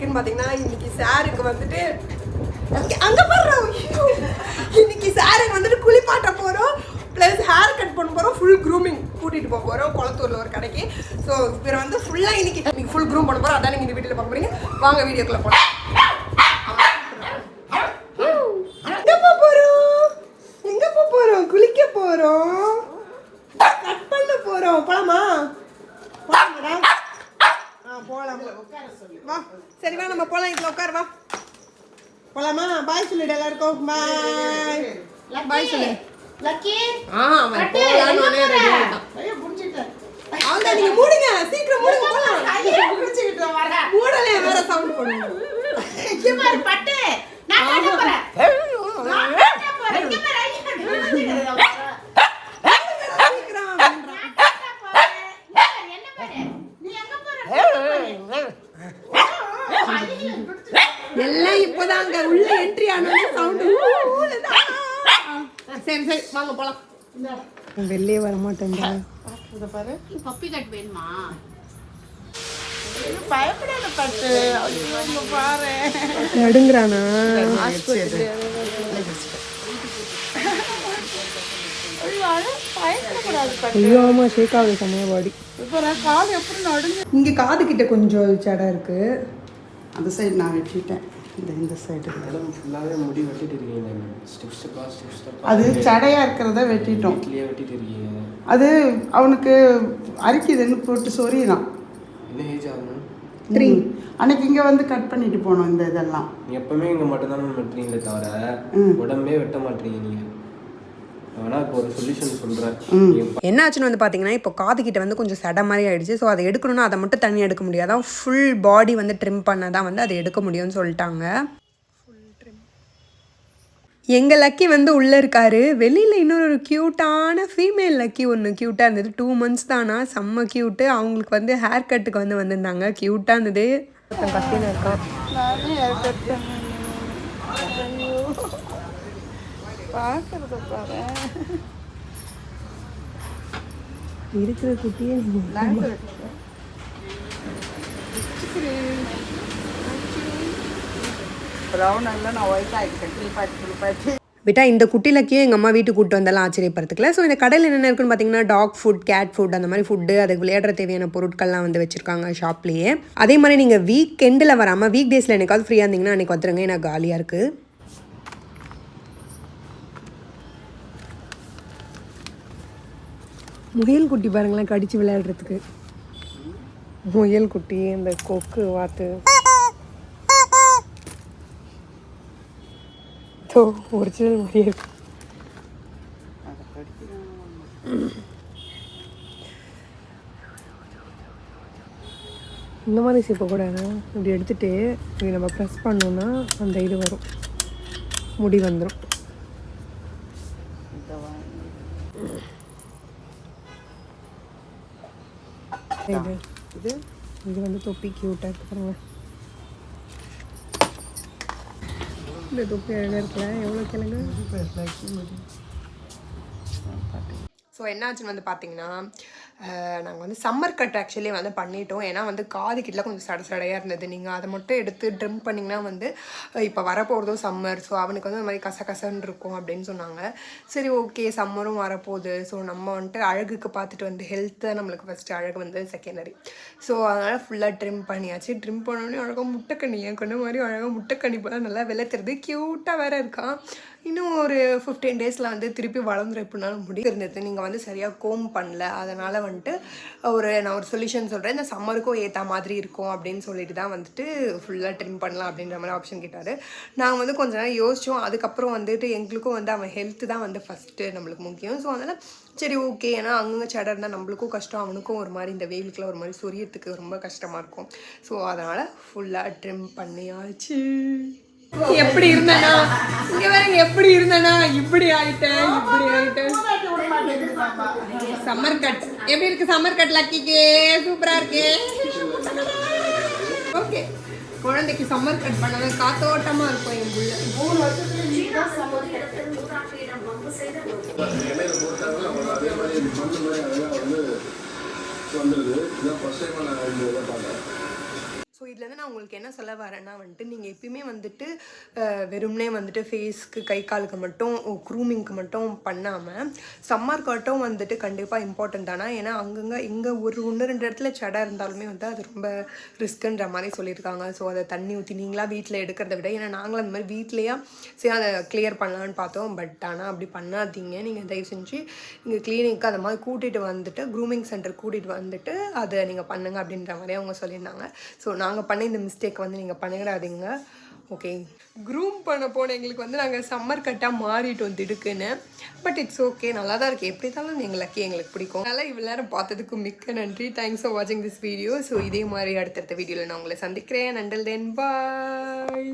இருக்குன்னு பார்த்தீங்கன்னா இன்னைக்கு சாருக்கு வந்துட்டு அங்கே போடுறோம். இன்னைக்கு சாருக்கு வந்துட்டு குளிப்பாட்ட போகிறோம், ப்ளஸ் ஹேர் கட் பண்ண போகிறோம், ஃபுல் க்ரூமிங் கூட்டிகிட்டு போக போகிறோம் குளத்தூரில் ஒரு கடைக்கு. ஸோ இவரை வந்து ஃபுல்லாக இன்னைக்கு ஃபுல் க்ரூம் பண்ண போகிறோம். அதான் நீங்கள் இந்த வீட்டில் பார்க்க போகிறீங்க. வாங்க வீடியோக்குள்ளே போகலாம். எங்கே போக போகிறோம்? குளிக்க போகிறோம், கட் பண்ண போகிறோம். போகலாமா? போகலாம். வா, சரி வா, நம்ம போகலாம். இதில் உட்கார், வா போகலாமா? பாய் சொல்லிடு எல்லாருக்கும். பாய் பாய் சொல்லு. அவன் போகலான்னு ரெடி ஆகிட்டான். அவன்தான், நீங்கள் மூடுங்க, சீக்கிரம் மூடுங்க, போகலாம். மூடலையா வேற சவுண்ட் பண்ணுங்க. எல்லாம் இப்போதாங்க உள்ள என்ட்ரி ஆனது சவுண்ட். சரி சரி வாங்க போலாம். வெளியே வர மாட்டேங்க. பாரு பப்பி கட் வேணுமா? பயப்படாத பட்டு. பாரு நடுங்குறானா? ஐயோ ஆமா, ஷேக் ஆகுது செம்மையா பாடி. காது எப்படி நடுங்க. இங்கே காது கிட்ட கொஞ்சம் சடை இருக்கு. அந்த சைடு நான் வெட்டிட்டேன். இந்த சைடு ஃபுல்லாகவே முடி வெட்டிட்டு இருக்கீங்க. அது சடையாக இருக்கிறத வெட்டிட்டோம். வெட்டிட்டு இருக்கீங்க. அது அவனுக்கு அரிக்குதுன்னு போட்டு சொறிதான். என்ன ஏஜ் ஆகணும்? 3. அன்னைக்கு இங்கே வந்து கட் பண்ணிட்டு போனோம். இந்த இதெல்லாம் எப்பவுமே இங்கே மட்டும்தான் வெட்டுறீங்களே தவிர உடம்பே வெட்ட மாட்டீங்க நீங்கள். ஒரு சொல்யூஷன் சொல்கிறேன். என்ன ஆச்சுன்னு வந்து பார்த்தீங்கன்னா, இப்போ காது கிட்ட வந்து கொஞ்சம் சடை மாதிரி ஆயிடுச்சு. ஸோ அதை எடுக்கணும்னா அதை மட்டும் தனியாக எடுக்க முடியாதான், ஃபுல் பாடி வந்து ட்ரிம் பண்ண தான் வந்து அதை எடுக்க முடியும்னு சொல்லிட்டாங்க. எங்கள் லக்கி வந்து உள்ளே இருக்காரு. வெளியில் இன்னொரு க்யூட்டான ஃபீமேல் லக்கி ஒன்று க்யூட்டாக இருந்தது. 2 months தானா, செம்ம க்யூட்டு. அவங்களுக்கு வந்து ஹேர் கட்டுக்கு வந்து வந்திருந்தாங்க. க்யூட்டாக இருந்தது. கத்தின்னு இருக்கான். பார்க்கறத பாரு. இருக்கிற குட்டியே விட்டா இந்த குட்டிலக்கியும் எங்கள் அம்மா வீட்டுக்கு கூப்பிட்டு வந்தாலும் ஆச்சரியப்படுறதுக்குல. ஸோ இந்த கடையில் என்னென்ன இருக்குன்னு பார்த்தீங்கன்னா, டாக் ஃபுட், கேட் ஃபுட், அந்த மாதிரி ஃபுட்டு, அதுக்கு விளையாடுற தேவையான பொருட்கள்லாம் வந்து வச்சுருக்காங்க ஷாப்லேயே. அதே மாதிரி நீங்கள் வீக் எண்டில் வராமல் வீக் டேஸில் என்னைக்காவது ஃப்ரீயாக இருந்தீங்கன்னா அன்றைக்கி வந்துடுங்க. எனக்கு காலியாக இருக்குது. முயல் குட்டி பாருங்களேன், கடிச்சு விளையாடுறதுக்கு. முயல் குட்டி, இந்த கொக்கு வாத்து ஒரிஜினல் மாதிரியே இருக்கு. இந்த மாதிரி சீப்பை கூட இப்படி எடுத்துட்டு இப்படி நம்ம ப்ரெஸ் பண்ணோம்னா அந்த இது வரும், முடி வந்துடும். இது வந்து தொப்பி க்யூட்டாக இருக்கு பாருங்க. இந்த தொப்பி அழகாக இருக்குல்ல, எவ்வளோ கிழங்கு. ஸோ என்னாச்சுன்னு வந்து பார்த்தீங்கன்னா, நாங்கள் வந்து சம்மர் கட் ஆக்சுவலி வந்து பண்ணிட்டோம். ஏன்னா வந்து காது கிட்ட கொஞ்சம் சடையாக இருந்தது. நீங்கள் அதை மட்டும் எடுத்து ட்ரிம் பண்ணிங்கன்னா வந்து இப்போ வரப்போகிறதோ சம்மர், ஸோ அவனுக்கு வந்து இந்த மாதிரி கசகசன்னு இருக்கும் அப்படின்னு சொன்னாங்க. சரி ஓகே, சம்மரும் வரப்போகுது. ஸோ நம்ம வந்துட்டு அழகுக்கு பார்த்துட்டு வந்து ஹெல்த்து தான் நம்மளுக்கு ஃபஸ்ட்டு, அழகு வந்து செகண்டரி. ஸோ அதனால் ஃபுல்லாக ட்ரிம் பண்ணியாச்சு. ட்ரிம் பண்ணோடனே அழகாக முட்டைக்கண்ணி, என் கொண்ட மாதிரி அழகாக முட்டைக்கண்ணி போல் நல்லா வெளுத்துறது. க்யூட்டாக வேறு இருக்கான். இன்னும் ஒரு 15 days வந்து திருப்பி வளர்ந்துடும். எப்படினாலும் முடி இருந்தது. நீங்கள் வந்து சரியாக கோம் பண்ணல, அதனால் வந்துட்டு நான் ஒரு சொல்யூஷன் சொல்கிறேன். இந்த சம்மருக்கும் ஏற்ற மாதிரி இருக்கும் அப்படின்னு சொல்லிட்டு தான் வந்துட்டு ஃபுல்லாக ட்ரிம் பண்ணலாம் அப்படின்ற மாதிரி ஆப்ஷன் கேட்டார். நாங்கள் வந்து கொஞ்ச நேரம் யோசித்தோம். அதுக்கப்புறம் வந்துட்டு எங்களுக்கும் வந்து அவன் ஹெல்த்து தான் வந்து ஃபஸ்ட்டு நம்மளுக்கு முக்கியம். ஸோ அதனால் சரி ஓகே, ஏன்னா அங்கங்கே சடை இருந்தால் நம்மளுக்கும் கஷ்டம், அவனுக்கும் ஒரு மாதிரி இந்த வெயிலுக்குலாம் ஒரு மாதிரி சொரியறதுக்கு ரொம்ப கஷ்டமாக இருக்கும். ஸோ அதனால் ஃபுல்லாக ட்ரிம் பண்ணியாச்சு. எப்படி இருந்தனா இங்க பாருங்க, எப்படி இருந்தனா இப்படி ஆயிட்டேன். சம்மர் கட் எப்படி இருக்கு? சம்மர் கட் லக்கிக்கு சூப்பரா இருக்கு. ஓகே, குழந்தைக்கு சம்மர் கட் பண்ணாத காத்தோட்டமா இருக்கும். என் புள்ள 3 வருஷத்துல நீங்க சம்மர் கட் ஸோ இதுலேருந்து நான் உங்களுக்கு என்ன சொல்ல வரேன்னா வந்துட்டு நீங்கள் எப்பயுமே வந்துட்டு வெறும்னே வந்துட்டு ஃபேஸ்க்கு கை காலுக்கு மட்டும் க்ரூமிங்க்கு மட்டும் பண்ணாமல் சம்மர்க்காட்டும் வந்துட்டு கண்டிப்பாக இம்பார்ட்டன்ட் தானே. ஏன்னா அங்கங்கே இங்கே ஒரு 1-2 இடத்துல சடை இருந்தாலுமே வந்து அது ரொம்ப ரிஸ்க்குன்ற மாதிரி சொல்லியிருக்காங்க. ஸோ அதை தண்ணி ஊற்றி நீங்களாக வீட்டில் எடுக்கிறத விட, ஏன்னா நாங்களும் அந்த மாதிரி வீட்லேயே சரி அதை கிளியர் பண்ணலான்னு பார்த்தோம். பட் ஆனால் அப்படி பண்ணாதீங்க. நீங்கள் தயவு செஞ்சு நீங்கள் கிளினிக்கு அந்த மாதிரி கூட்டிகிட்டு வந்துட்டு க்ரூமிங் சென்டர் கூட்டிகிட்டு வந்துட்டு அதை நீங்கள் பண்ணுங்கள் அப்படின்ற மாதிரி அவங்க சொல்லியிருந்தாங்க. ஸோ நாங்கள் பண்ண இந்த மிஸ்டேக் வந்து நீங்கள் பண்ணிடாதீங்க. ஓகே, க்ரூம் பண்ண போன எங்களுக்கு வந்து நாங்கள் சம்மர் கட்டாக மாறிட்டோம் திடுக்குன்னு. பட் இட்ஸ் ஓகே, நல்லா தான் இருக்குது. எப்படி இருந்தாலும் நீங்கள் லக்கி, எங்களுக்கு பிடிக்கும். அதனால் இவ்வளோ நேரம் பார்த்ததுக்கு மிக்க நன்றி. தேங்க்ஸ் ஃபார் வாட்சிங் திஸ் வீடியோ. ஸோ இதே மாதிரி அடுத்தடுத்த வீடியோவில் நான் உங்களை சந்திக்கிறேன். அண்டில் தென் பாய்.